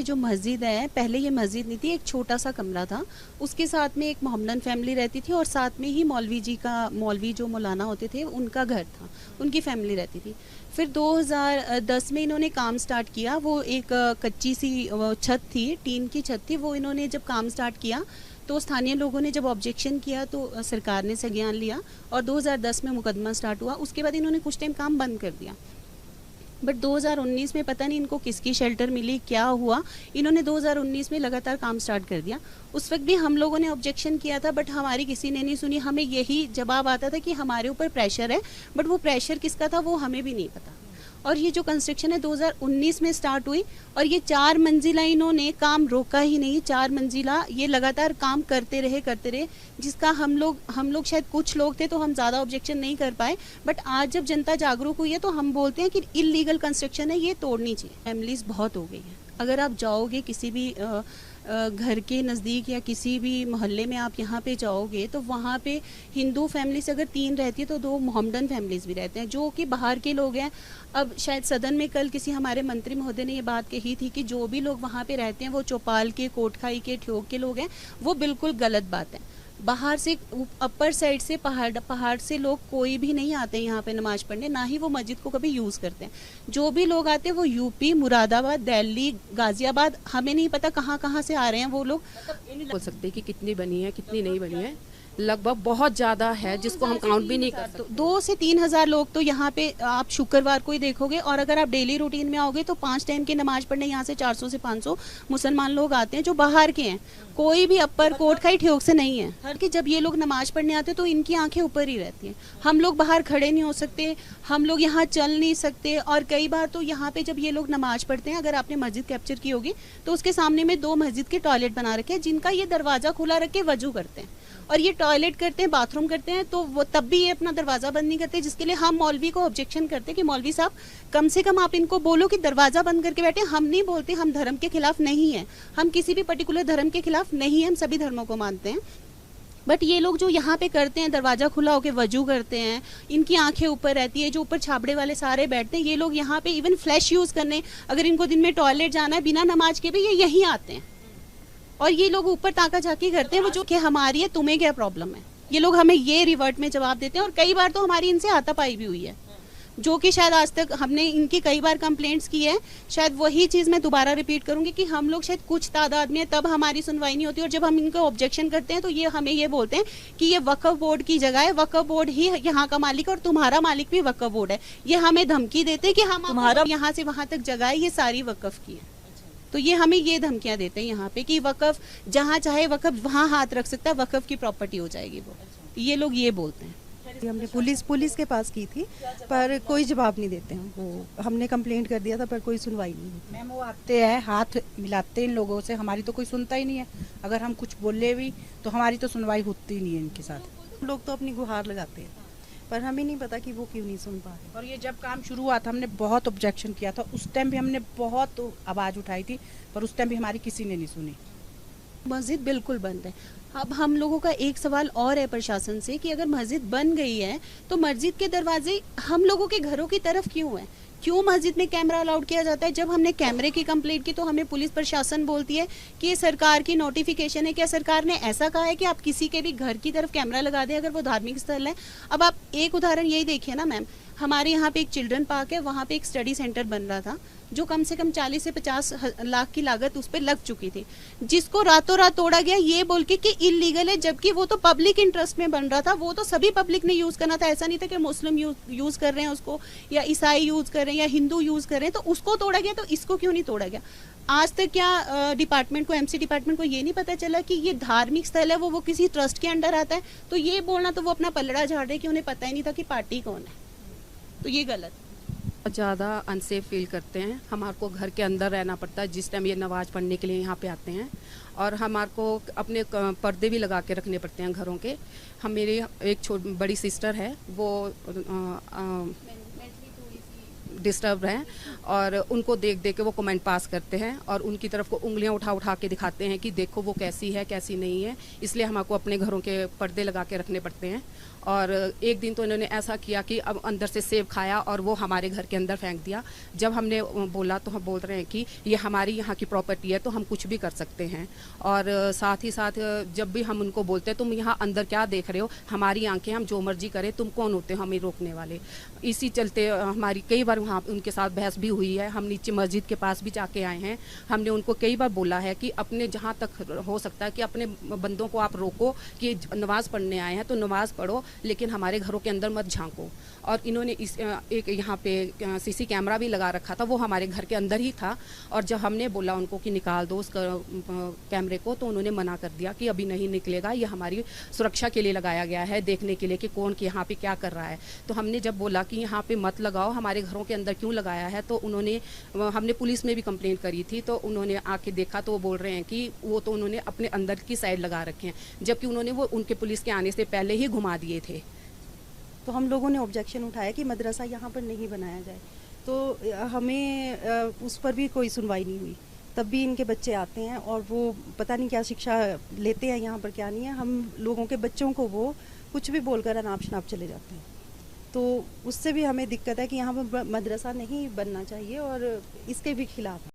ये जो मस्जिद है, पहले ये मस्जिद नहीं थी, एक छोटा सा कमरा था, उसके साथ में एक मोहम्मदन फैमिली रहती थी और साथ में ही मौलवी जो मौलाना होते थे उनका घर था, उनकी फैमिली रहती थी। फिर 2010 में इन्होंने काम स्टार्ट किया। वो एक कच्ची सी छत थी, टीन की छत थी। वो इन्होंने जब काम स्टार्ट किया तो स्थानीय लोगों ने जब ऑब्जेक्शन किया तो सरकार ने संज्ञान लिया और 2010 में मुकदमा स्टार्ट हुआ। उसके बाद इन्होंने कुछ टाइम काम बंद कर दिया। बट 2019 में पता नहीं इनको किसकी शेल्टर मिली, क्या हुआ, इन्होंने 2019 में लगातार काम स्टार्ट कर दिया। उस वक्त भी हम लोगों ने ऑब्जेक्शन किया था, बट हमारी किसी ने नहीं सुनी। हमें यही जवाब आता था कि हमारे ऊपर प्रेशर है, बट वो प्रेशर किसका था वो हमें भी नहीं पता। और ये जो कंस्ट्रक्शन है 2019 में स्टार्ट हुई और ये 4 मंजिला इन्होंने काम रोका ही नहीं। 4 मंजिला ये लगातार काम करते रहे, जिसका हम लोग शायद कुछ लोग थे तो हम ज़्यादा ऑब्जेक्शन नहीं कर पाए। बट आज जब जनता जागरूक हुई है तो हम बोलते हैं कि इलीगल कंस्ट्रक्शन है, ये तोड़नी चाहिए। फैमिलीज बहुत हो गई हैं। अगर आप जाओगे किसी भी घर के नज़दीक या किसी भी मोहल्ले में आप यहाँ पे जाओगे तो वहाँ पे हिंदू फैमिली से अगर 3 रहती है तो 2 मोहम्मदन फैमिलीज भी रहते हैं जो कि बाहर के लोग हैं। अब शायद सदन में कल किसी हमारे मंत्री महोदय ने ये बात कही थी कि जो भी लोग वहाँ पे रहते हैं वो चौपाल के, कोटखाई के, ठियोग के लोग हैं। वो बिल्कुल गलत बात है। बाहर से, अपर साइड से, पहाड़ से लोग कोई भी नहीं आते यहाँ पे नमाज पढ़ने, ना ही वो मस्जिद को कभी यूज़ करते हैं। जो भी लोग आते हैं वो यूपी, मुरादाबाद, दिल्ली, गाजियाबाद, हमें नहीं पता कहाँ कहाँ से आ रहे हैं वो लोग। बोल सकते कि कितनी बनी है, कितनी नहीं बनी है, लगभग बहुत ज़्यादा है जिसको हम काउंट भी नहीं कर सकते। 2 से 3 हज़ार लोग तो यहाँ पे आप शुक्रवार को ही देखोगे। और अगर आप डेली रूटीन में आओगे तो 5 टाइम की नमाज पढ़ने यहाँ से 400 से 500 मुसलमान लोग आते हैं जो बाहर के हैं। कोई भी अपर कोटखाई ठियोग से नहीं है। हर कि जब ये लोग नमाज पढ़ने आते हैं तो इनकी आंखें ऊपर ही रहती हैं। हम लोग बाहर खड़े नहीं हो सकते, हम लोग यहाँ चल नहीं सकते। और कई बार तो यहाँ पे जब ये लोग नमाज पढ़ते हैं, अगर आपने मस्जिद कैप्चर की होगी तो उसके सामने में 2 मस्जिद के टॉयलेट बना रखे हैं जिनका ये दरवाजा खुला रख के वजू करते हैं और ये टॉयलेट करते हैं, बाथरूम करते हैं। तो वो तब भी ये अपना दरवाजा बंद नहीं करते, जिसके लिए हम मौलवी को ऑब्जेक्शन करते हैं कि मौलवी साहब कम से कम आप इनको बोलो कि दरवाजा बंद करके बैठे। हम नहीं बोलते, हम धर्म के खिलाफ नहीं है, हम किसी भी पर्टिकुलर धर्म के खिलाफ नहीं है, हम सभी धर्मों को मानते हैं। बट ये लोग जो यहाँ पे करते हैं, दरवाजा खुला होकर वजू करते हैं, इनकी आंखें ऊपर रहती है, जो ऊपर छाबड़े वाले सारे बैठते हैं, ये लोग यहाँ पे इवन फ्लैश यूज करने, अगर इनको दिन में टॉयलेट जाना है बिना नमाज के भी ये यहीं आते हैं और ये लोग ऊपर ताका झाकी करते हैं। वो जो कि हमारी है, तुम्हें क्या प्रॉब्लम है, ये लोग हमें ये रिवर्ट में जवाब देते हैं। और कई बार तो हमारी इनसे हाथापाई भी हुई है, जो कि शायद आज तक हमने इनकी कई बार कंप्लेंट्स की है। शायद वही चीज़ मैं दोबारा रिपीट करूंगी कि हम लोग शायद कुछ तादाद में, तब हमारी सुनवाई नहीं होती और जब हम इनको ऑब्जेक्शन करते हैं तो ये हमें ये बोलते हैं कि ये वक्फ बोर्ड की जगह है, वक्फ बोर्ड ही यहाँ का मालिक और तुम्हारा मालिक भी वक्फ बोर्ड है। ये हमें धमकी देते हैं कि हम तुम्हारा यहाँ से वहाँ तक जगह है, ये सारी वक्फ की है। तो ये हमें ये धमकियां देते हैं यहाँ पे कि वक्फ जहाँ चाहे वक्फ वहाँ हाथ रख सकता है, वक्फ की प्रॉपर्टी हो जाएगी वो। ये लोग ये बोलते हैं। हमने पुलिस के पास की थी पर कोई जवाब नहीं देते हैं। वो हमने कंप्लेंट कर दिया था पर कोई सुनवाई नहीं हुई। मैम वो आते हैं, हाथ मिलाते हैं इन लोगों से, हमारी तो कोई सुनता ही नहीं है। अगर हम कुछ बोले भी तो हमारी तो सुनवाई होती ही नहीं है इनके साथ। लोग तो अपनी गुहार लगाते हैं पर हमें नहीं पता कि वो क्यों नहीं सुन पा रहे। और ये जब काम शुरू हुआ था हमने बहुत ऑब्जेक्शन किया था, उस टाइम भी हमने बहुत आवाज़ उठाई थी पर उस टाइम भी हमारी किसी ने नहीं सुनी। मस्जिद बिल्कुल बंद है। अब हम लोगों का एक सवाल और है प्रशासन से कि अगर मस्जिद बन गई है तो मस्जिद के दरवाजे हम लोगों के घरों की तरफ क्यों है? क्यों मस्जिद में कैमरा अलाउड किया जाता है? जब हमने कैमरे की कंप्लेंट की तो हमें पुलिस प्रशासन बोलती है कि ये सरकार की नोटिफिकेशन है। क्या सरकार ने ऐसा कहा है कि आप किसी के भी घर की तरफ कैमरा लगा दें अगर वो धार्मिक स्थल है? अब आप एक उदाहरण यही देखिए ना मैम, हमारे यहाँ पे एक चिल्ड्रन पार्क है, वहाँ पे एक स्टडी सेंटर बन रहा था जो कम से कम 40 से 50 लाख की लागत उस पर लग चुकी थी, जिसको रातों रात तोड़ा गया ये बोल के कि इलीगल है, जबकि वो तो पब्लिक इंटरेस्ट में बन रहा था। वो तो सभी पब्लिक ने यूज करना था, ऐसा नहीं था कि मुस्लिम यूज कर रहे हैं उसको या ईसाई यूज कर रहे हैं या हिंदू यूज कर रहे हैं, तो उसको तोड़ा गया तो इसको क्यों नहीं तोड़ा गया? आज तक क्या डिपार्टमेंट को, एमसी डिपार्टमेंट को ये नहीं पता चला कि ये धार्मिक स्थल है, वो किसी ट्रस्ट के अंडर आता है? तो ये बोलना तो वो अपना पलड़ा झाड़ रहे कि उन्हें पता ही नहीं था कि पार्टी कौन है, तो ये गलत। ज़्यादा अनसेफ फील करते हैं। हमारे को घर के अंदर रहना पड़ता है जिस टाइम ये नमाज़ पढ़ने के लिए यहाँ पे आते हैं, और हमारे को अपने पर्दे भी लगा के रखने पड़ते हैं घरों के। हम, मेरी एक बड़ी सिस्टर है, वो डिस्टर्ब हैं और उनको देख देख के वो कमेंट पास करते हैं और उनकी तरफ को उंगलियां उठा उठा के दिखाते हैं कि देखो वो कैसी है कैसी नहीं है। इसलिए हमको अपने घरों के पर्दे लगा के रखने पड़ते हैं और एक दिन तो इन्होंने ऐसा किया कि अब अंदर से सेब खाया और वो हमारे घर के अंदर फेंक दिया। जब हमने बोला तो हम बोल रहे हैं कि ये हमारी यहाँ की प्रॉपर्टी है तो हम कुछ भी कर सकते हैं। और साथ ही साथ जब भी हम उनको बोलते हैं तुम यहाँ अंदर क्या देख रहे हो, हमारी आंखें, हम जो मर्जी करें, तुम कौन होते हो हमें रोकने वाले। इसी चलते हमारी कई बार वहाँ उनके साथ बहस भी हुई है। हम नीचे मस्जिद के पास भी जाके आए हैं। हमने उनको कई बार बोला है कि अपने जहाँ तक हो सकता है कि अपने बंदों को आप रोको कि नमाज पढ़ने आए हैं तो नमाज पढ़ो, लेकिन हमारे घरों के अंदर मत झांको। और इन्होंने इस एक यहाँ पे सीसी कैमरा भी लगा रखा था, वो हमारे घर के अंदर ही था। और जब हमने बोला उनको कि निकाल दो उस कैमरे को, तो उन्होंने मना कर दिया कि अभी नहीं निकलेगा, ये हमारी सुरक्षा के लिए लगाया गया है, देखने के लिए कि कौन कि यहाँ पे क्या कर रहा है। तो हमने जब बोला कि यहाँ पे मत लगाओ, हमारे घरों के अंदर क्यों लगाया है, तो उन्होंने, हमने पुलिस में भी कंप्लेंट करी थी, तो उन्होंने आके देखा तो वो बोल रहे हैं कि वो तो उन्होंने अपने अंदर की साइड लगा रखे हैं, जबकि उन्होंने वो उनके पुलिस के आने से पहले ही घुमा दिए थे। तो हम लोगों ने ऑब्जेक्शन उठाया कि मदरसा यहाँ पर नहीं बनाया जाए, तो हमें उस पर भी कोई सुनवाई नहीं हुई। तब भी इनके बच्चे आते हैं और वो पता नहीं क्या शिक्षा लेते हैं यहाँ पर, क्या नहीं है। हम लोगों के बच्चों को वो कुछ भी बोलकर अनाप शनाप चले जाते हैं। तो उससे भी हमें दिक्कत है कि यहाँ पर मदरसा नहीं बनना चाहिए और इसके भी खिलाफ है।